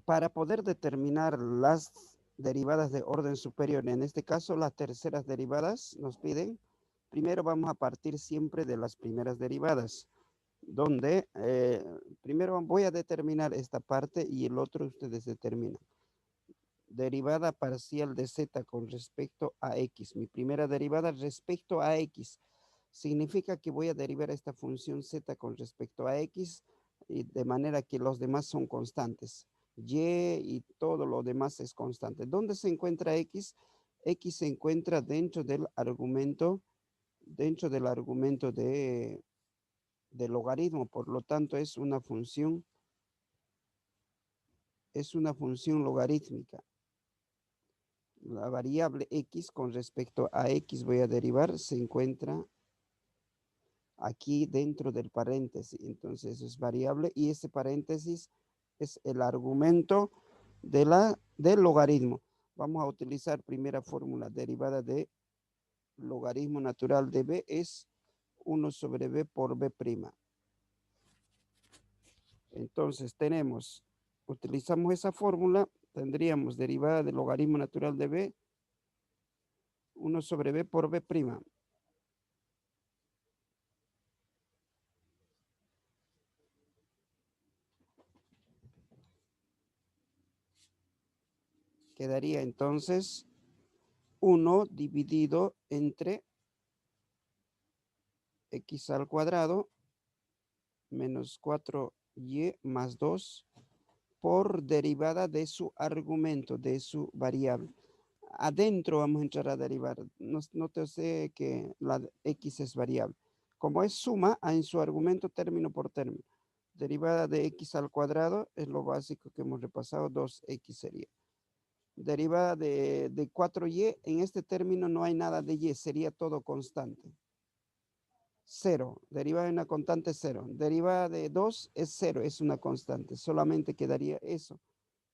Para poder determinar las derivadas de orden superior, en este caso las terceras derivadas nos piden, primero vamos a partir siempre de las primeras derivadas, donde primero voy a determinar esta parte y el otro ustedes determinan. Derivada parcial de z con respecto a x. Mi primera derivada respecto a x significa que voy a derivar esta función z con respecto a x y de manera que los demás son constantes. Y y todo lo demás es constante. ¿Dónde se encuentra x? X se encuentra dentro del argumento de logaritmo, por lo tanto es una función logarítmica. La variable x con respecto a x voy a derivar, se encuentra aquí dentro del paréntesis. Entonces es variable y ese paréntesis es el argumento del logaritmo. Vamos a utilizar primera fórmula derivada de logaritmo natural de b es 1 sobre b por b'. Entonces utilizamos esa fórmula, tendríamos derivada del logaritmo natural de b 1 sobre b por b'. Quedaría entonces 1 dividido entre x al cuadrado menos 4y más 2 por derivada de su argumento, de su variable. Adentro vamos a entrar a derivar. Nótese que la x es variable. Como es suma, en su argumento término por término. Derivada de x al cuadrado es lo básico que hemos repasado, 2x sería. Derivada de 4y, en este término no hay nada de y, sería todo constante. 0, derivada de una constante 0. Derivada de 2 es 0, es una constante. Solamente quedaría eso.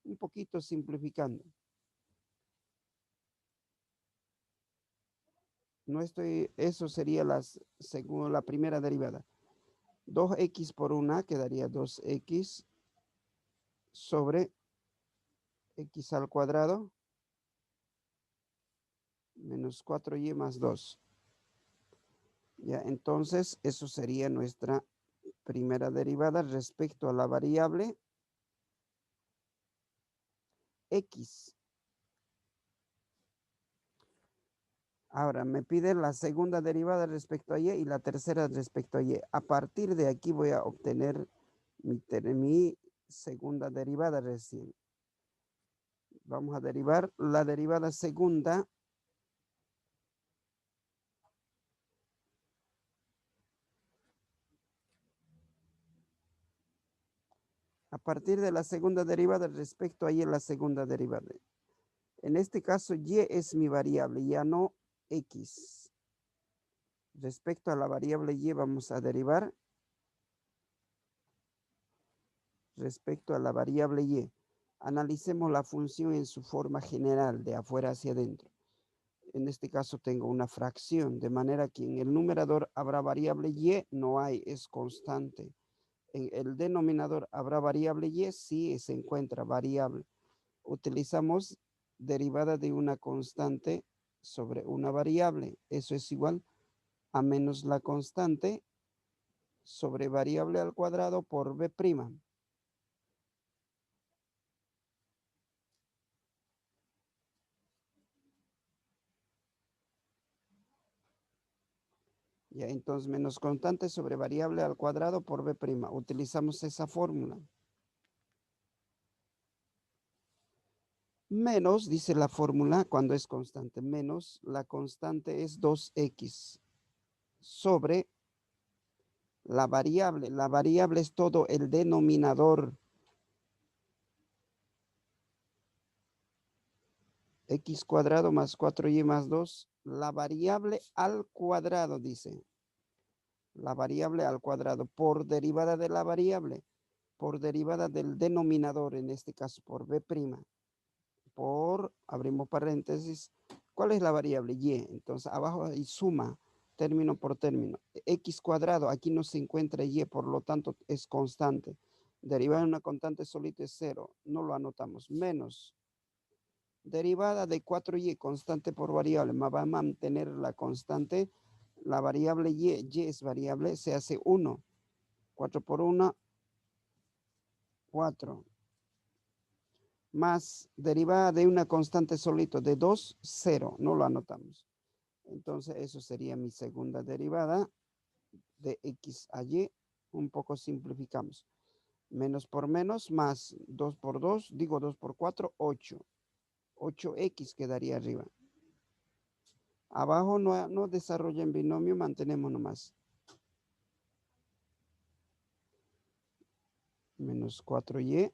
Un poquito simplificando. Eso sería según la primera derivada. 2x por 1 quedaría 2x sobre x al cuadrado menos 4y más 2. Ya, entonces eso sería nuestra primera derivada respecto a la variable x. Ahora me pide la segunda derivada respecto a y y la tercera respecto a y. A partir de aquí voy a obtener mi segunda derivada recién. Vamos a derivar la derivada segunda. A partir de la segunda derivada respecto a y la segunda derivada. En este caso y es mi variable, ya no x. Respecto a la variable y vamos a derivar respecto a la variable y. Analicemos la función en su forma general, de afuera hacia adentro. En este caso tengo una fracción, de manera que en el numerador habrá variable y, no hay, es constante. En el denominador habrá variable y, sí se encuentra variable. Utilizamos derivada de una constante sobre una variable. Eso es igual a menos la constante sobre variable al cuadrado por b'. Ya, entonces menos constante sobre variable al cuadrado por b'. Utilizamos esa fórmula. Menos, dice la fórmula, cuando es constante, menos la constante es 2x sobre la variable. La variable es todo el denominador. X cuadrado más 4y más 2. La variable al cuadrado, dice. La variable al cuadrado por derivada de la variable, por derivada del denominador, en este caso por b', abrimos paréntesis, ¿cuál es la variable? Y. Entonces abajo hay suma, término por término. X cuadrado, aquí no se encuentra y, por lo tanto es constante. Derivada de una constante solita es 0. No lo anotamos. Menos. Derivada de 4y, constante por variable. Va a mantener la constante. La variable y es variable, se hace 1. 4 por 1, 4. Más derivada de una constante solito de 2, 0. No lo anotamos. Entonces, eso sería mi segunda derivada de x a y. Un poco simplificamos. Menos por menos, más 2 por 2, digo 2 por 4, 8. 8x quedaría arriba. Abajo no desarrolla en binomio, mantenemos nomás. Menos 4y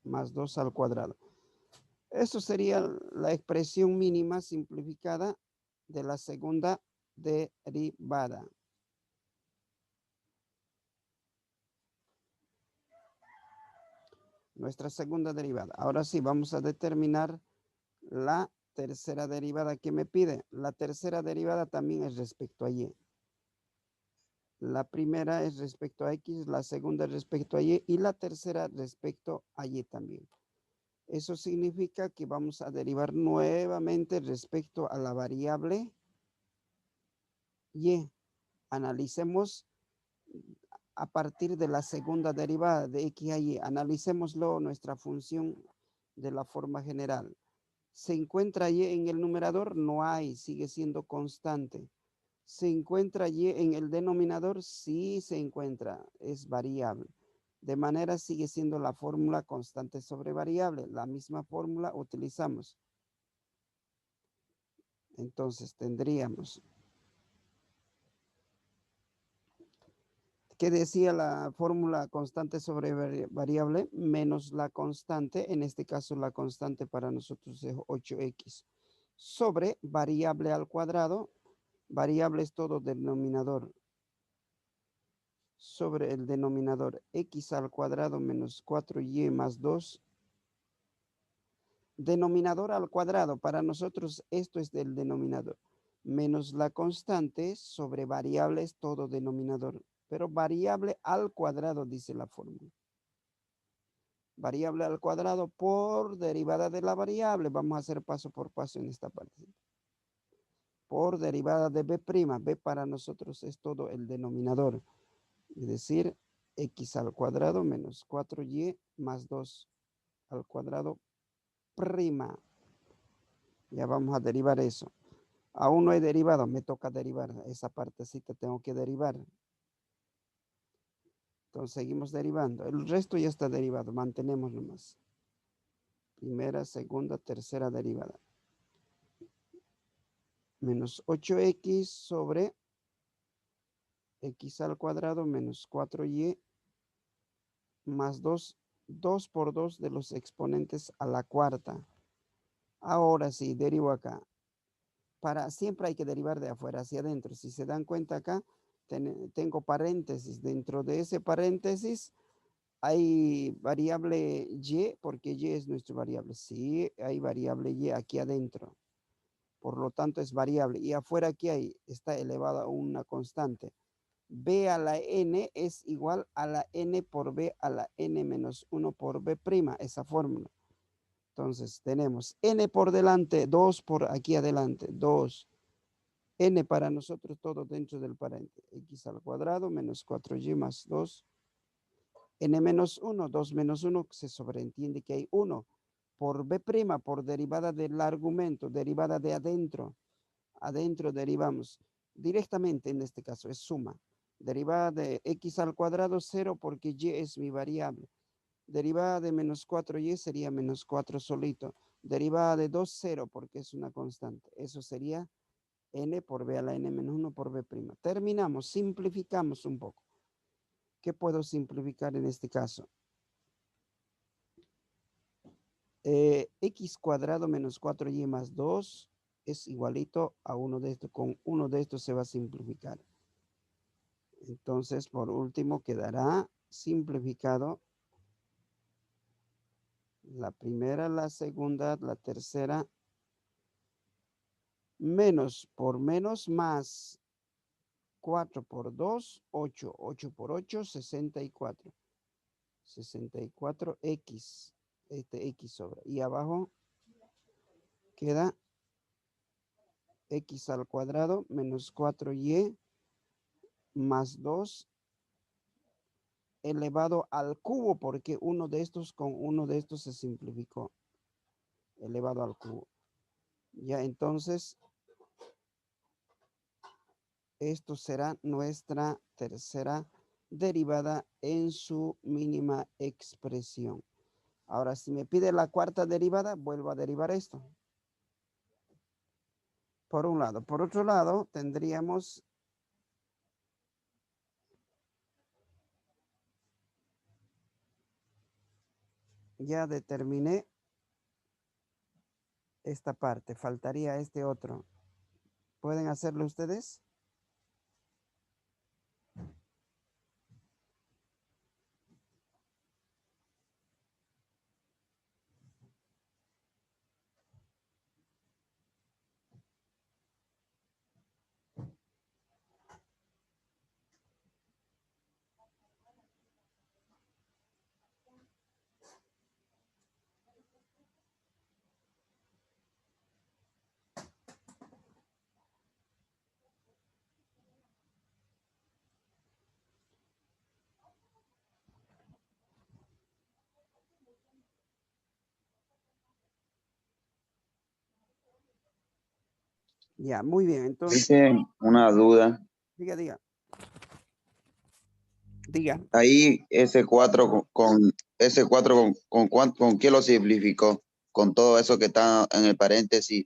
más 2 al cuadrado. Eso sería la expresión mínima simplificada de la segunda derivada. Nuestra segunda derivada. Ahora sí, vamos a determinar la tercera derivada que me pide. La tercera derivada también es respecto a y. La primera es respecto a x, la segunda es respecto a y la tercera respecto a y también. Eso significa que vamos a derivar nuevamente respecto a la variable y. Analicemos a partir de la segunda derivada de x a y. Analicémoslo nuestra función de la forma general. ¿Se encuentra y en el numerador? No hay, sigue siendo constante. ¿Se encuentra y en el denominador? Sí se encuentra, es variable. De manera sigue siendo la fórmula constante sobre variable. La misma fórmula utilizamos. Entonces tendríamos, ¿qué decía la fórmula constante sobre variable? Menos la constante, en este caso la constante para nosotros es 8x, sobre variable al cuadrado. Variable es todo denominador. Sobre el denominador x al cuadrado menos 4y más 2. Denominador al cuadrado, para nosotros esto es del denominador. Menos la constante sobre variable es todo denominador. Pero variable al cuadrado dice la fórmula. Variable al cuadrado por derivada de la variable. Vamos a hacer paso por paso en esta parte. Por derivada de b'. B para nosotros es todo el denominador. Es decir, x al cuadrado menos 4y más 2 al cuadrado prima. Ya vamos a derivar eso. Aún no he derivado, me toca derivar. Esa partecita tengo que derivar. Entonces seguimos derivando. El resto ya está derivado, mantenemos nomás. Primera, segunda, tercera derivada. Menos 8x sobre x al cuadrado menos 4y más 2, 2 por 2 de los exponentes a la cuarta. Ahora sí, derivo acá. Siempre hay que derivar de afuera hacia adentro. Si se dan cuenta acá, tengo paréntesis. Dentro de ese paréntesis hay variable y, porque y es nuestra variable. Sí, hay variable y aquí adentro. Por lo tanto, es variable. Y afuera aquí está elevada a una constante. B a la n es igual a la n por b a la n menos 1 por b', esa fórmula. Entonces, tenemos n por delante, 2 por aquí adelante, 2. N para nosotros todo dentro del paréntesis. X al cuadrado menos 4y más 2. N menos 1, 2 menos 1, se sobreentiende que hay 1. Por b', por derivada del argumento, derivada de adentro. Adentro derivamos directamente, en este caso es suma. Derivada de x al cuadrado 0 porque y es mi variable. Derivada de menos 4y sería menos 4 solito. Derivada de 2, 0 porque es una constante. Eso sería n por b a la n menos 1 por b'. Terminamos, simplificamos un poco. ¿Qué puedo simplificar en este caso? X cuadrado menos 4y más 2 es igualito a uno de estos. Con uno de estos se va a simplificar. Entonces, por último, quedará simplificado la primera, la segunda, la tercera, menos por menos más 4 por 2, 8. 8 por 8, 64. 64x. Este x sobra. Y abajo queda x al cuadrado menos 4y más 2 elevado al cubo, porque uno de estos con uno de estos se simplificó. Elevado al cubo. Ya, entonces, esto será nuestra tercera derivada en su mínima expresión. Ahora, si me pide la cuarta derivada, vuelvo a derivar esto. Por un lado. Por otro lado, tendríamos ya determiné esta parte. Faltaría este otro. ¿Pueden hacerlo ustedes? Ya, muy bien. Entonces, Dice una duda. diga, diga. Diga. Ahí ese 4 ese 4 con qué lo simplificó? Con todo eso que está en el paréntesis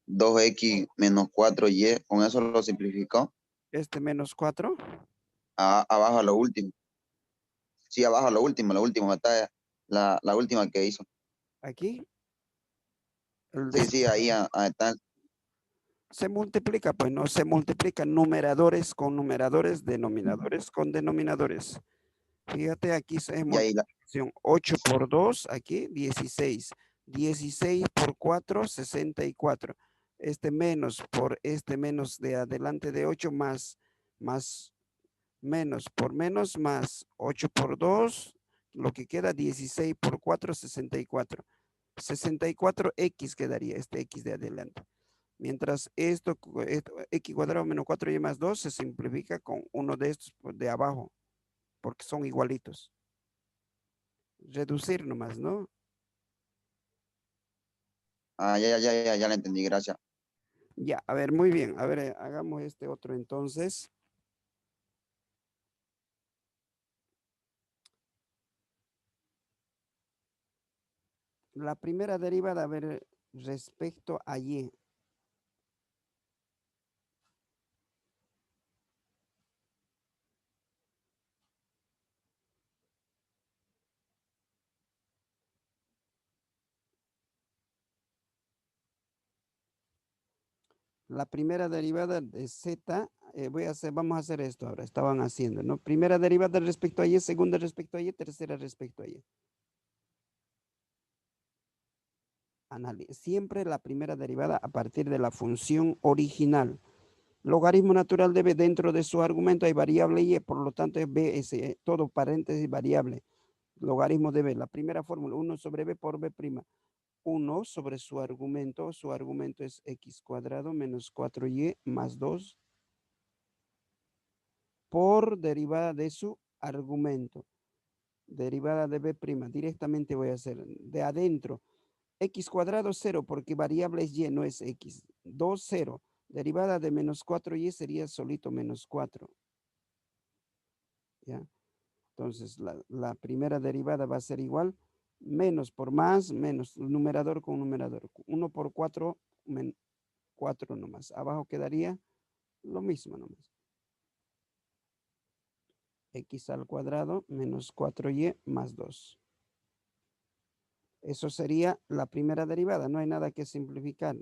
2x menos 4y, con eso lo simplificó. Este menos 4. Abajo a lo último. Sí, abajo a lo último, la última batalla, la última que hizo. Aquí. El Sí, sí, ahí está. se multiplica, pues no se multiplican numeradores con numeradores, denominadores con denominadores. Fíjate, aquí es Y ahí multiplicación. 8 por 2, aquí 16. 16 por 4, 64. Este menos por este menos de adelante de 8 más menos por menos más 8 por 2, lo que queda 16 por 4, 64. 64x quedaría este x de adelante. Mientras esto x cuadrado menos 4y más 2 se simplifica con uno de estos de abajo, porque son igualitos. Reducir nomás, ¿no? ya la entendí, gracias. Ya, a ver, muy bien. A ver, hagamos este otro entonces. La primera derivada, a ver, respecto a y. La primera derivada de z, vamos a hacer esto ahora, estaban haciendo, ¿no? Primera derivada respecto a y, segunda respecto a y, tercera respecto a y. Siempre la primera derivada a partir de la función original. Logaritmo natural de b dentro de su argumento hay variable y, por lo tanto es b, todo paréntesis variable. Logaritmo de b, la primera fórmula, 1 sobre b por b'. 1 sobre su argumento es x cuadrado menos 4y más 2 por derivada de su argumento. Derivada de b', directamente voy a hacer de adentro. X cuadrado 0, porque variable es y, no es x. 2, 0. Derivada de menos 4y sería solito menos 4. ¿Ya? Entonces, la primera derivada va a ser igual. Menos por más, menos numerador con numerador. 1 por 4, 4 nomás. Abajo quedaría lo mismo nomás. X al cuadrado menos 4y más 2. Eso sería la primera derivada. No hay nada que simplificar.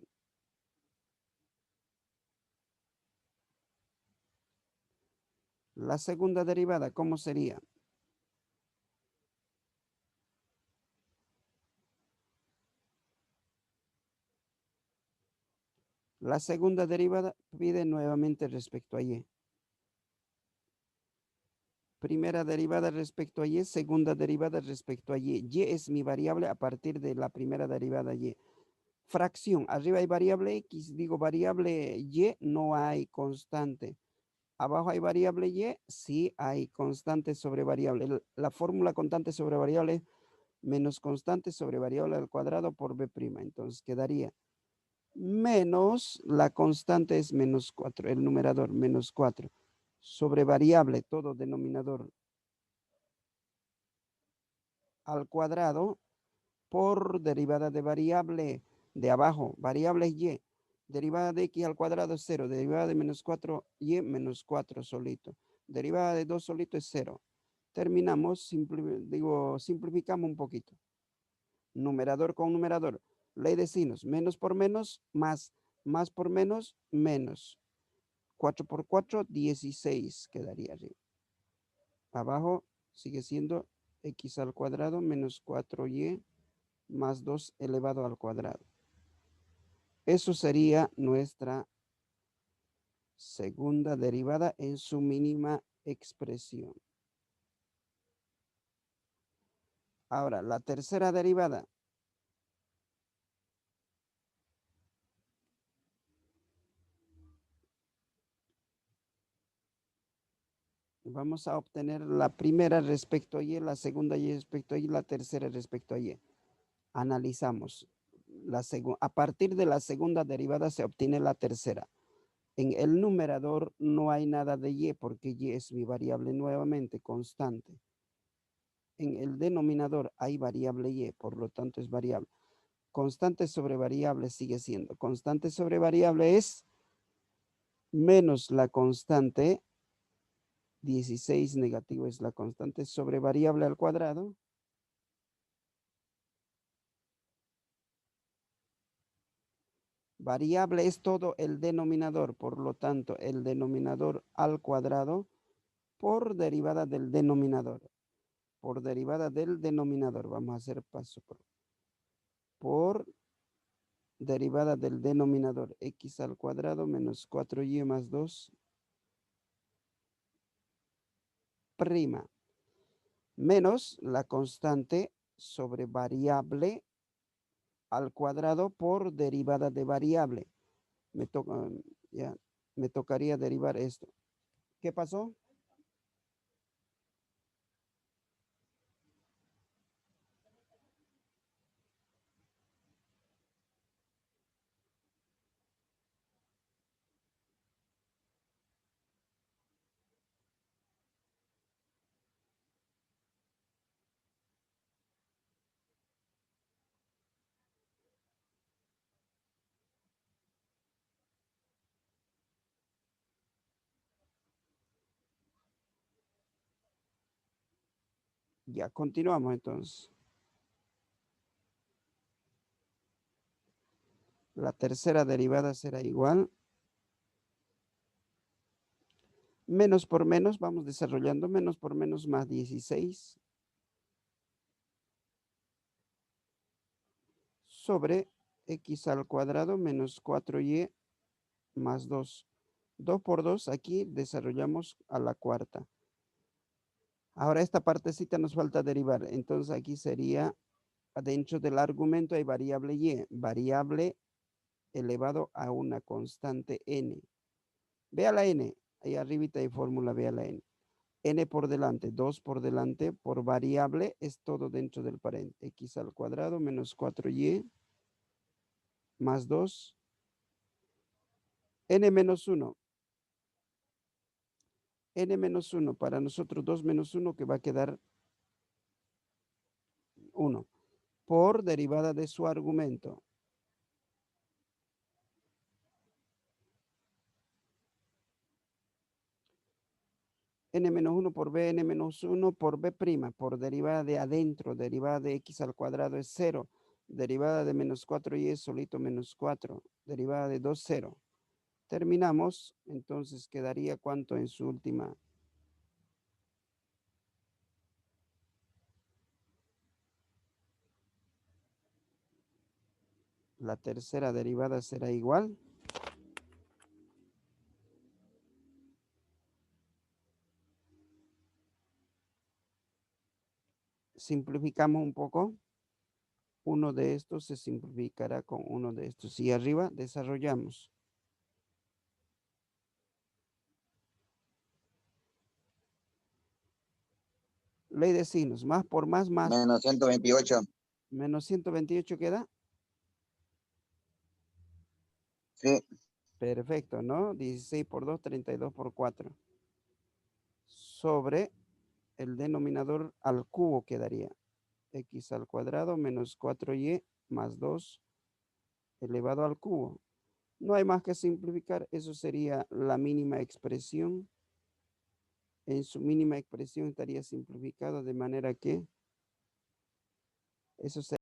La segunda derivada, ¿cómo sería? La segunda derivada pide nuevamente respecto a y. Primera derivada respecto a y, segunda derivada respecto a y. Y es mi variable a partir de la primera derivada y. Fracción, arriba hay variable x, digo variable y, no hay constante. Abajo hay variable y, sí hay constante sobre variable. La fórmula constante sobre variable es menos constante sobre variable al cuadrado por b'. Entonces quedaría menos, la constante es menos 4, el numerador menos 4, sobre variable, todo denominador al cuadrado, por derivada de variable de abajo, variable es y, derivada de x al cuadrado es 0, derivada de menos 4y, menos 4 solito, derivada de 2 solito es 0. Terminamos, simplificamos un poquito. Numerador con numerador, ley de signos, menos por menos, más por menos, menos. 4 por 4, 16 quedaría arriba. Abajo sigue siendo x al cuadrado menos 4y más 2 elevado al cuadrado. Eso sería nuestra segunda derivada en su mínima expresión. Ahora, la tercera derivada. Vamos a obtener la primera respecto a y, la segunda y respecto a y, la tercera respecto a y. Analizamos. A partir de la segunda derivada se obtiene la tercera. En el numerador no hay nada de y porque y es mi variable nuevamente constante. En el denominador hay variable y, por lo tanto es variable. Constante sobre variable sigue siendo. Constante sobre variable es menos la constante, 16 negativo es la constante sobre variable al cuadrado. Variable es todo el denominador, por lo tanto, el denominador al cuadrado por derivada del denominador. Por derivada del denominador. Vamos a hacer paso por derivada del denominador. X al cuadrado menos 4y más 2 prima. Menos la constante sobre variable al cuadrado por derivada de variable. Me tocaría derivar esto. ¿Qué pasó? Ya, continuamos entonces. La tercera derivada será igual. Menos por menos, vamos desarrollando menos por menos más 16 sobre x al cuadrado menos 4y más 2. 2 por 2 aquí desarrollamos a la cuarta. Ahora esta partecita nos falta derivar. Entonces aquí sería, dentro del argumento hay variable y, variable elevado a una constante n. Vea la n, ahí arribita hay fórmula, vea la n. N por delante, 2 por delante, por variable es todo dentro del paréntesis. X al cuadrado menos 4y más 2. N menos 1. N menos 1 para nosotros 2 menos 1 que va a quedar 1 por derivada de su argumento. N menos 1 por B, N menos 1 por B', por derivada de adentro, derivada de X al cuadrado es 0, derivada de menos 4y es solito menos 4, derivada de 2, 0. Terminamos, entonces quedaría ¿cuánto en su última? La tercera derivada será igual. simplificamos un poco. Uno de estos se simplificará con uno de estos. Y arriba desarrollamos. Ley de signos. Más por más. Menos 128. Menos 128 queda. Sí. Perfecto, ¿no? 16 por 2, 32 por 4. Sobre el denominador al cubo quedaría. X al cuadrado menos 4y más 2 elevado al cubo. No hay más que simplificar. Eso sería la mínima expresión. En su mínima expresión estaría simplificado de manera que eso sería